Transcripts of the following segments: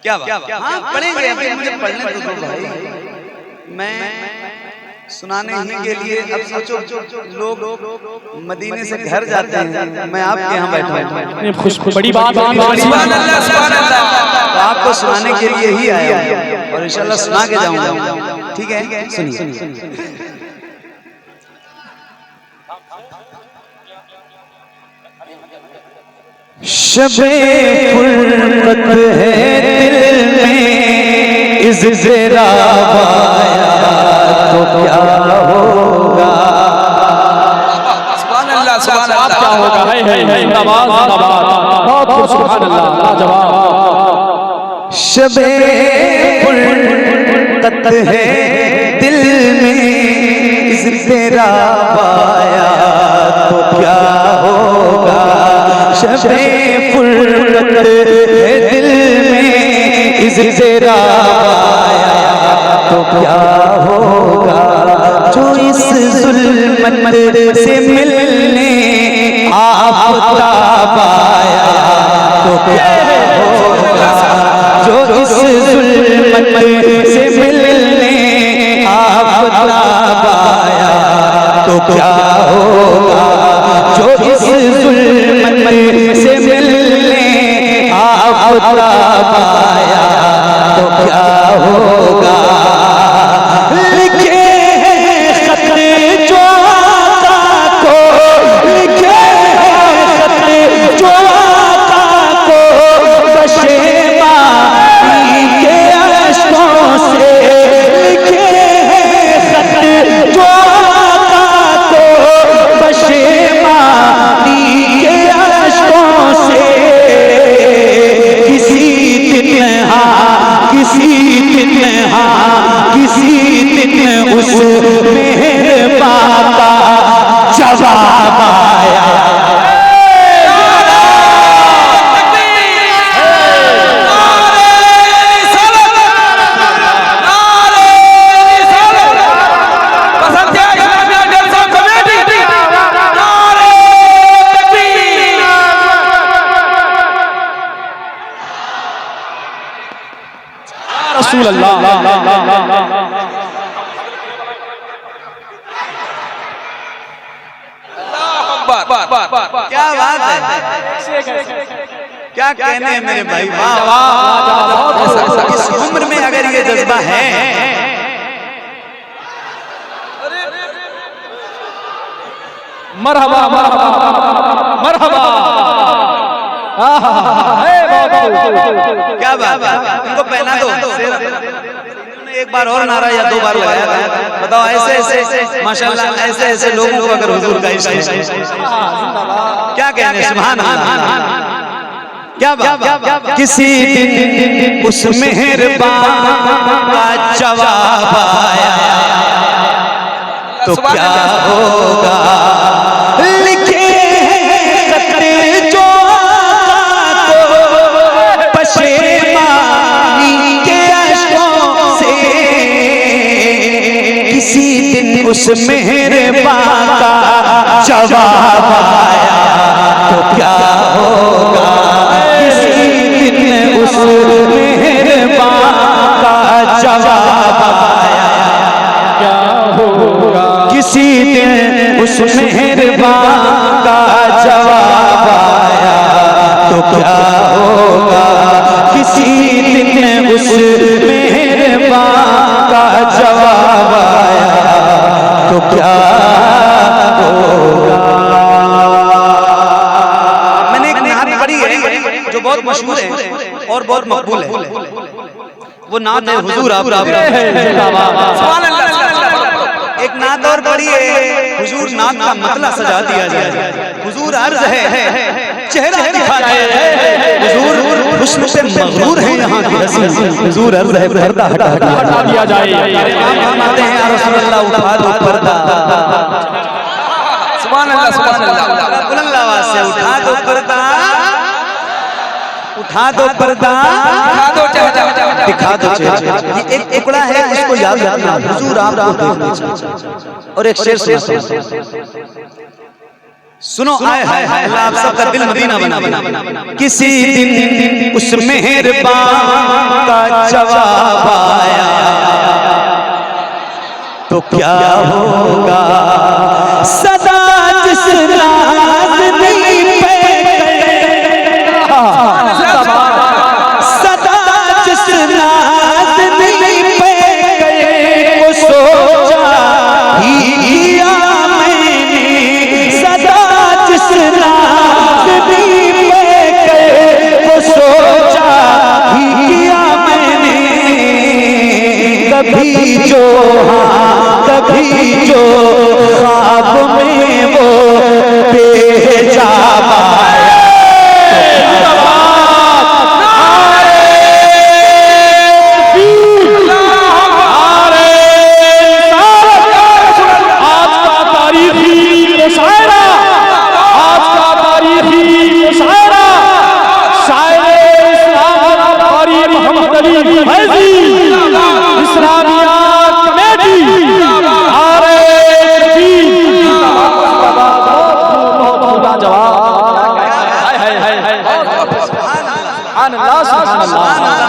क्या बात? हाँ पढ़ेंगे, अभी मुझे पढ़ने दो भाई। मैं सुनाने ही के लिए, अब सोचो लोग मदीने से घर जाते हैं, मैं आपके यहाँ बैठा हूँ। बड़ी बात, तो आपको सुनाने के लिए ही आया और इंशाल्लाह सुना के जाऊंगा। ठीक है, सुनिए। शबे फुरकत है दिल में इज़रा पाया तो क्या होगा। सुभान अल्लाह, सुभान अल्लाह, क्या होगा। है जिंदाबाद जिंदाबाद, बहुत खूब, सुभान अल्लाह, लाजवाब। शबे फुरकत है दिल में इज़रा पाया तो क्या होगा। शबे फुरकत है दिल में इज़रा पाया तो क्या होगा। जो इस ज़ुल्मत से मिलने आफ़ताब आया तो क्या होगा। जो इस ज़ुल्मत से मिलने आफ़ताब आया तो क्या होगा। जो इस ज़ुल्मत से मिलने आफ़ताब आया तो क्या होगा। लिखे हैं खत जो आका को, लिखे हैं खत जो आका को बशेमानी के अश्कों से। लिखे हैं खत जो आका को बशेमानी के अश्कों से। किसी दिन उस मेहरबान का जवाब आया। रसूल अल्लाह, क्या बात है, क्या कहने हैं मेरे भाई। इस उम्र में अगर ये जज्बा है, मरहबा मरहबा मरहबा। क्या बात है, इनको पहना दो। एक बार और नारा या दो बार लगाया था। बताओ ऐसे ऐसे माशाल्लाह, ऐसे ऐसे लोगों को अगर हुजूर का इश्क है, क्या कहने। सुभान अल्लाह, क्या बात। किसी दिन उस मेहरबान का जवाब आया तो क्या होगा। लिखे खत जो आका को बशेमानी के अश्कों से। किसी दिन उस मेहरबान का जवाब आया तो क्या होगा। किसी दिन उस मेहरबान का जवाब आया क्या होगा। किसी दिन उस मेहरबान का जवाब आया तो क्या होगा। किसी दिन उस मेहरबान का जवाब आया तो क्या होगा। मैंने एक नात पढ़ी है जो बहुत मशहूर है और बहुत मकबूल है। वो नात है हुजूर आप। एक नात और पढ़ी है, हुजूर नात का मतला सजा दिया जाए। हुजूर अर्ज है चेहरा दिखा जाए। हुजूर हुस्न से मगरूर है यहाँ की हसीन। हुजूर अर्ज है पर्दा हटा दिया जाए। हम आते हैं या रसूल अल्लाह उठा दो पर्दा। सुभान अल्लाह, सुभान अल्लाह, बुलंद आवाज से उठा दो पर्दा, उठा दो पर्दा, दिखा दो चेहरा। ये एक टुकड़ा है, इसको याद रखना। हुजूर आपको देखना। और एक शेर सुनो, आए हाय अल्लाह आप सबका दिल मदीना बना। किसी दिन उस मेहरबान का जवाब आया तो क्या होगा। सदा जिस नाज़नी पे सदा जिस नाज़नी पे वो सोचा ही किया मैंने। सदा जिस नाज़नी पे वो सोचा ही किया मैंने। कभी जो कभी जो ख्वाब में वो बेहिजाब आया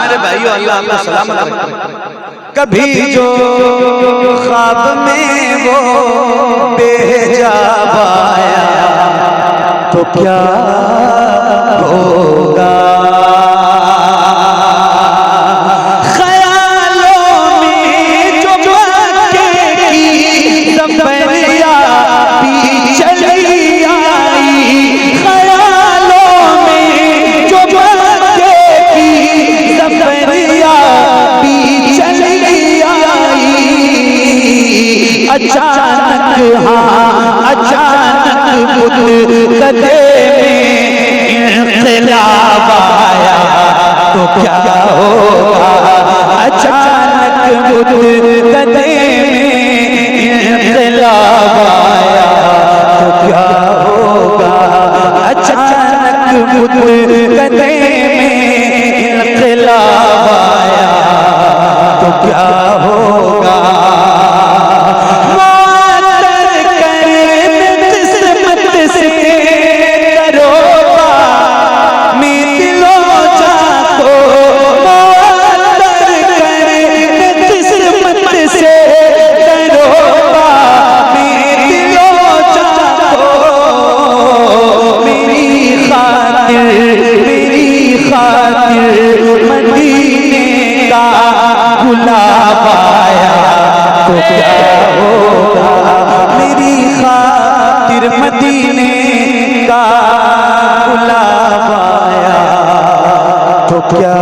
मेरे भाइयों, अल्लाह आपको सलामत रखे। कभी जो ख्वाब में वो बेहिजाब आया तो क्या होगा। ख्यालों में जो मक्के की सफरिया भी चली आई। ख्यालों में जो मक्के की सफरिया भी चली आई। अचानक अचानक बुत कदे में इख्तिलाफ आया तो क्या होगा। अचानक बुत कदे में इख्तिलाफ आया तो क्या होगा। अचानक बुत कदे में इख्तिलाफ आया तो क्या होगा। मदीने का गुलाब आया तो क्या होगा। मेरी खातिर मदीने का गुलाब आया तो क्या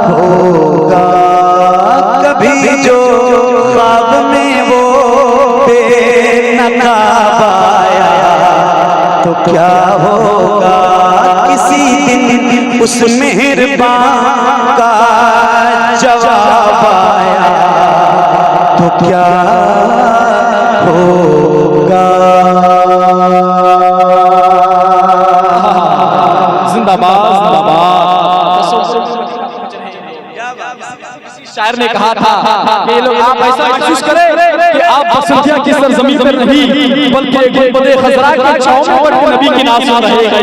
होगा। कभी जो ख्वाब में वो बेनकाब आया तो क्या होगा। किसी दिन उस मेहरबान का जवाब आया तो क्या होगा। जिंदाबाद जिंदाबाद। शायर ने कहा था कि लोग आप ऐसा महसूस करें कि आप बसंतिया की सरजमीन पर नहीं बल्कि गुंबदे खजरा की छांव में पर नबी की नाज़ सुन रहे हैं।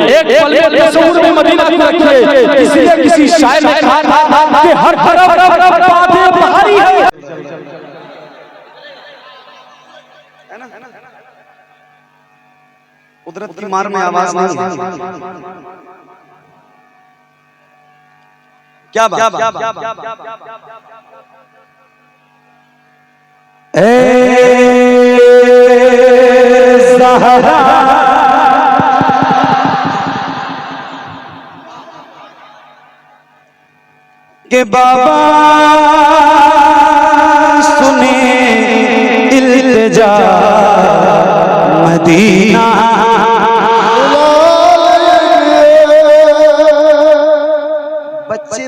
एक पल में तस्वीर में मदीना को रखिए। इसलिए किसी शायर ने कहा था कि हर तरफ बातें भारी है। कुदरत की मार में आवाज नहीं है। क्या बात। ए ज़हरा के बाबा सुने इल्तिजा मदीना।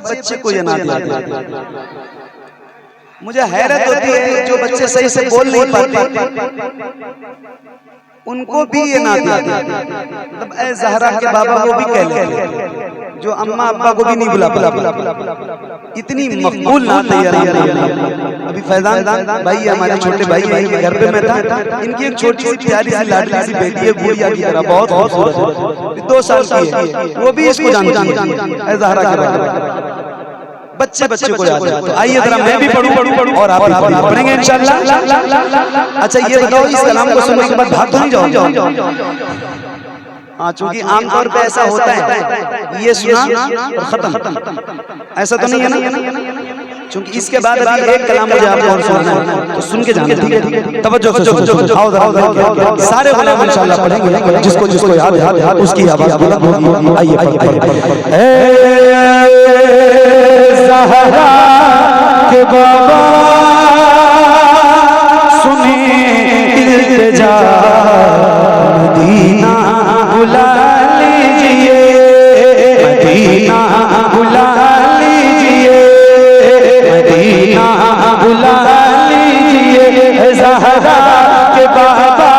बच्चे को ये नाद याद। मुझे हैरत होती है जो बच्चे सही से बोल नहीं पाते उनको भी ये नाद याद। मतलब ए ज़हरा के बाबा वो भी कह ले जो अम्मा अब्बा को भी नहीं बुला पाते। इतनी मकबूल नात है यार। अभी फैजान भाई हमारे छोटे भाई हैं, घर पे मैं था। इनकी एक छोटी सी प्यारी सी लाडली सी बेटी है गुड़िया की तरह, बहुत खूबसूरत, 2 साल की है। वो भी इसको जानती है ए ज़हरा के बाबा। बच्चे बच्चे को याद है। तो आइए जरा मैं भी पढ़ूं और आप भी पढ़ेंगे इंशाल्लाह। अच्छा ये बताओ, इस कलाम को सुनने के बाद भाग तो नहीं जाओ? हाँ, चूंकि आमतौर पे ऐसा होता है, ये सुना और खत्म, ऐसा तो नहीं है ना? चूंकि इसके बाद अभी एक कलाम मुझे आपको और सुनाना है, तो सुन के जाना। ठीक है, तवज्जो से आओ जरा, सारे कलाम इंशाल्लाह पढ़ेंगे, जिसको जिसको याद है उसकी आवाज बुलंद होगी। आइए ज़हरा के बाबा सुने इल्तिजा, मदीना बुला लीजिए, मदीना बुला लीजिए, मदीना बुला लीजिए। ज़हरा के बाबा,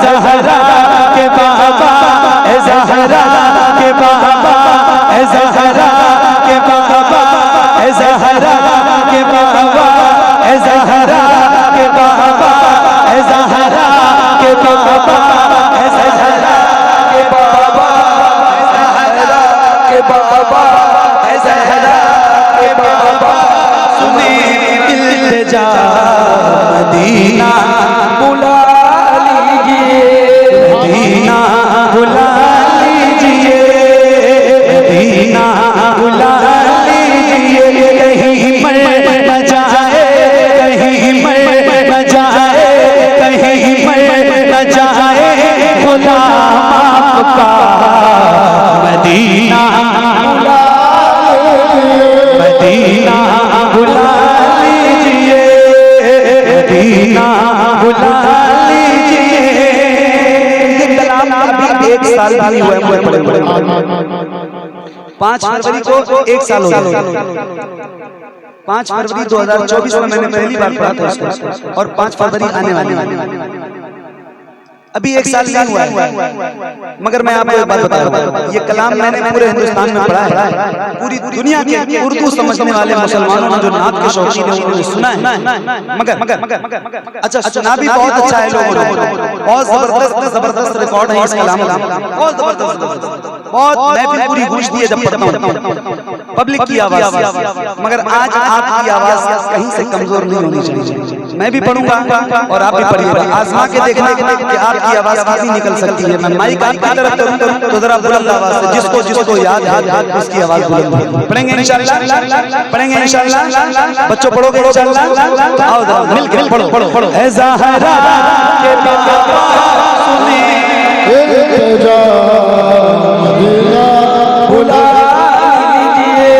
ज़हरा के बाबा, ज़हरा के बाबा, ज़हरा के बाबा, ज़हरा के बाबा, ज़हरा के बाबा, ज़हरा के बाबा, ज़हरा के बाबा, ज़हरा के बाबा, ज़हरा के बाबा सुने इल्तिजा, मदीना बुला लीजिए, मदीना बुला लीजिए, मदीना बुला लीजिए। कहीं मर न जाए, कहीं मर न जाए, कहीं मर न जाए गुलाम आपका, मदीना बुला लीजिए, मदीना बुला लीजिए, मदीना बुला लीजिए। ये कलाम अभी 1 साल भी हुआ है, बड़े 5 फरवरी को 1 साल हो गया। 5 फरवरी 2024 में मैंने पहली बार पढ़ा था इसको, और 5 फरवरी आने वाली, अभी 1 साल नहीं हुआ है। मगर मैं आपको एक बात बता रहा हूँ, ये कलाम मैंने पूरे हिंदुस्तान में पढ़ा है। पूरी दुनिया के उर्दू समझने वाले मुसलमानों ने, जो नात के शौकीन हैं, उन्होंने सुना है। मगर अच्छा, सुना भी बहुत अच्छा है लोगों ने, बहुत जबरदस्त रिकॉर्ड है इस कलाम का, बहुत जबरदस्त, बहुत। मैं भी पूरी गूंज दी है जब पढ़ता हूँ, पब्लिक की आवाज। मगर आज आपकी आवाज कहीं से कमजोर नहीं होनी चाहिए। मैं भी पढ़ूंगा और आप भी पढ़िएगा, आजमा के देखना कि आपकी आवाज कितनी निकल सकती है। मैं माइक आपकी तरफ करूं तो जरा बुलंद आवाज से, जिसको जिसको याद है उसकी आवाज बुलंद होगी। पढ़ेंगे इंशाल्लाह, पढ़ेंगे इंशाल्लाह। बच्चों पढ़ोगे इंशाल्लाह? आओ जरा मिलके पढ़ो। ऐ ज़हरा के बाबा सुने इल्तिजा, मदीना बुला लीजिए।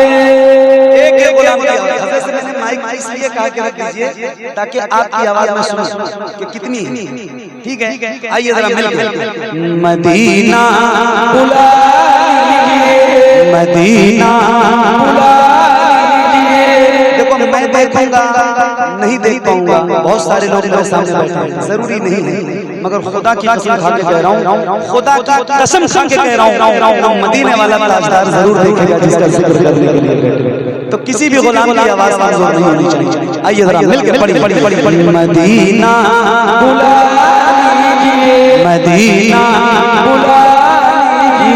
एक गुलाम की आवाज, हज़रत से मैंने माइक इसलिए कहा कि रख दीजिए ताकि आपकी आवाज में सुनूं कि कितनी है। ठीक है, आइए जरा मिलकर। मदीना बुला लीजिए, मदीना बुला लीजिए। देखो मैं देखूंगा नहीं देख पाऊंगा, बहुत सारे लोग मेरे सामने बैठे हैं, जरूरी नहीं है, मगर खुदा की कसम खा के कह रहा हूँ, खुदा की कसम खा के कह रहा हूँ, मदीने वाला ताजदार जरूर देखेगा जिसका जिक्र करने के लिए। तो किसी भी गुलाम की आवाज कमजोर नहीं होनी चाहिए। आइए जरा मिलकर पढ़ी। मदीना बुला लीजिए, मदीना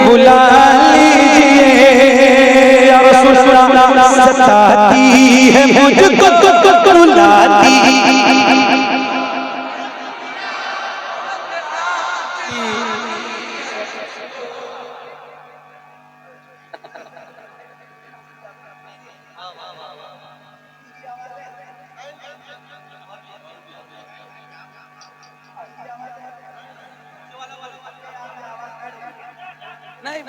बुला लीजिए। या रसूल अल्लाह सताती है मुझको बुलाती, नहीं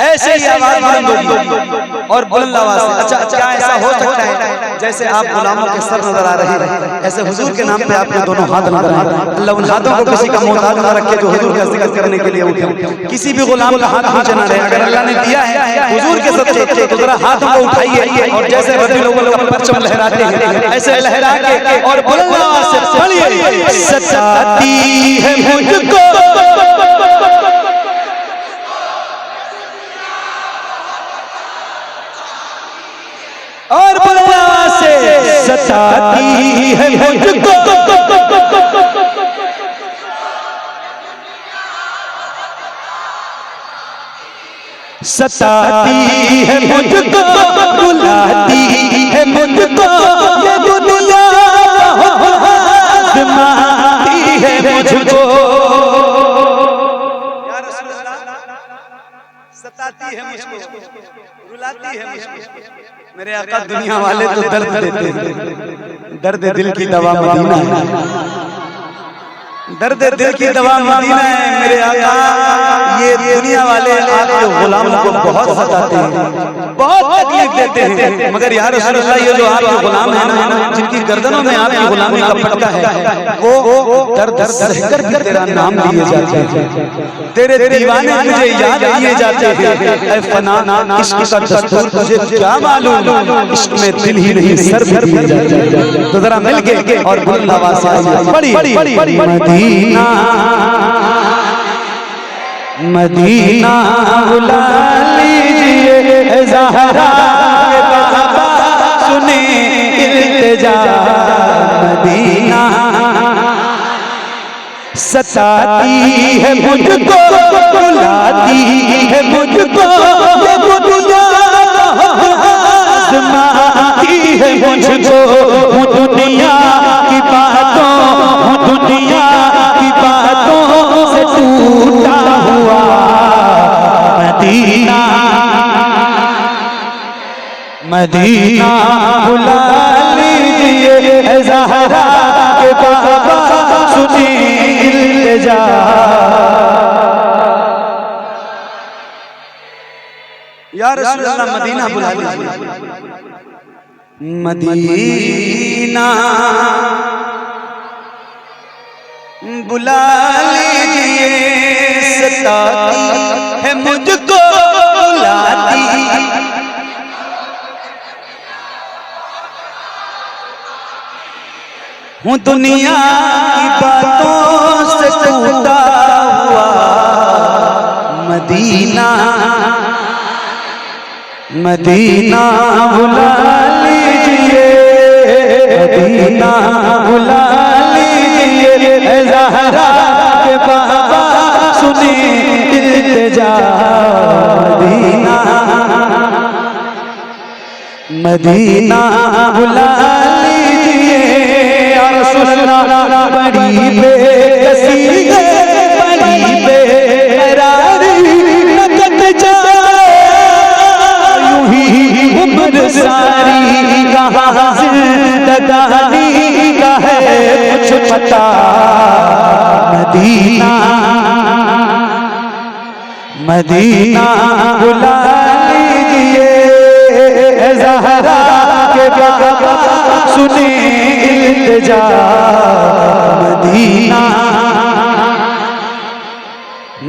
ऐसे ही आवाज बुलंद होगी और बुलंद आवाज से। अच्छा, क्या ऐसा हो सकता है जैसे आप गुलामों के सर नजर आ रहे हैं, ऐसे हुजूर के नाम पे आपके दोनों हाथ नजर आ रहे हैं। अल्लाह उन हाथों को किसी का मोहताज ना रखे जो हुजूर का जिक्र करने के लिए उठे। किसी भी गुलाम का हाथ नीचे ना रहे। अगर अल्लाह ने दिया है हुजूर के सदके तो जरा हाथों को उठाइए और जैसे रबीउल अव्वल का परचम लहराते हैं ऐसे लहरा के और बुलंद आवाज से पढ़िए। सताती है मुझको सताती है मुझको, बुलाती है मुझको, ये दुनिया आज़माती है मुझको। या रसूल अल्लाह, सताती है मुझको, रुलाती है मुझको। मेरे आका दुनिया वाले तो दर्द देते हैं, दर्द दिल की दवा मदीना है, दर्द दिल की दवा मदीना है। मेरे आका ये दुनिया वाले आपके गुलाम को बहुत सताते हैं, बहुत तकलीफ देते हैं, मगर या रसूल अल्लाह ये जो आपके गुलाम है ना, जिनकी गर्दनों में आपकी गुलामी का पटका है, वो दर्द सहकर भी तेरा नाम लिए जाते हैं, तेरे दीवाने तुझे याद किए जाते हैं। ऐ फना इश्क का दस्तूर तुझे क्या मालूम, इश्क में दिल ही नहीं सर भी दिए जाते हैं। तो जरा मिल के और बुलंद आवाज से बड़ी मदीना मदीना बुला लीजिए ज़हरा के बाबा सुने इल्तिजा। मदीना सताती है मुझको, बुलाती है मुझको, ये दुनिया आज़माती है मुझको। हूँ दुनिया की बातों, हूँ दुनिया की बातों से टूटा हुआ। मदीना मदीना बुला लीजिए ज़हरा के बाबा सुनी इल्तिजा। या रसूल अल्लाह मदीना बुला लीजिए, मदीना बुला लीजिए। सताती है मुझको, बुलाती हूँ दुनिया की बातों से टूटा हुआ। मदीना मदीना बुला लीजिए, मदीना बुला लीजिए ज़हरा के बाबा सुनी इल्तिजा। मदीना मदीना बुला लीजिए। या रसूल अल्लाह बड़ी बेकसी है, बड़ी बेकरारी नकद उम्र सारी कहाँ जिंदगानी का है कुछ पता। मदीना मदीना बुला लीजिए ज़हरा के बाबा सुनी इल्तिजा। मदीना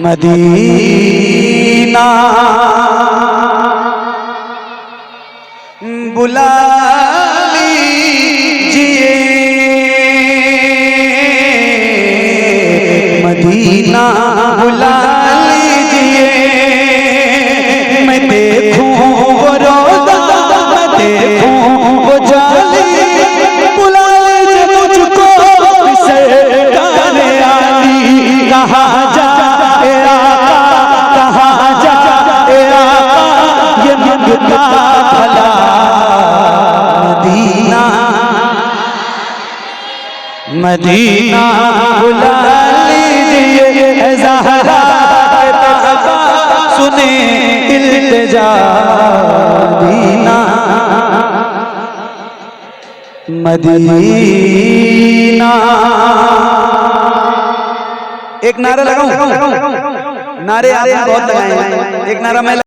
मदीना बुला लीजिए, मदीना बुला लीजिए। मैं देखूं वो रोज़ा, मैं देखूं वो जाली, बुला लीजिए मुझको सरकार आली। कहाँ जाए आका, कहाँ जाए आका, ये मंगता भला। मदीना मदीना बुला लीजिए ज़हरा के बाबा सुने इल्तिजा। Medina Medina. एक नारा लगाऊं, नारे आपने बहुत लगाए हैं, एक नारा मैं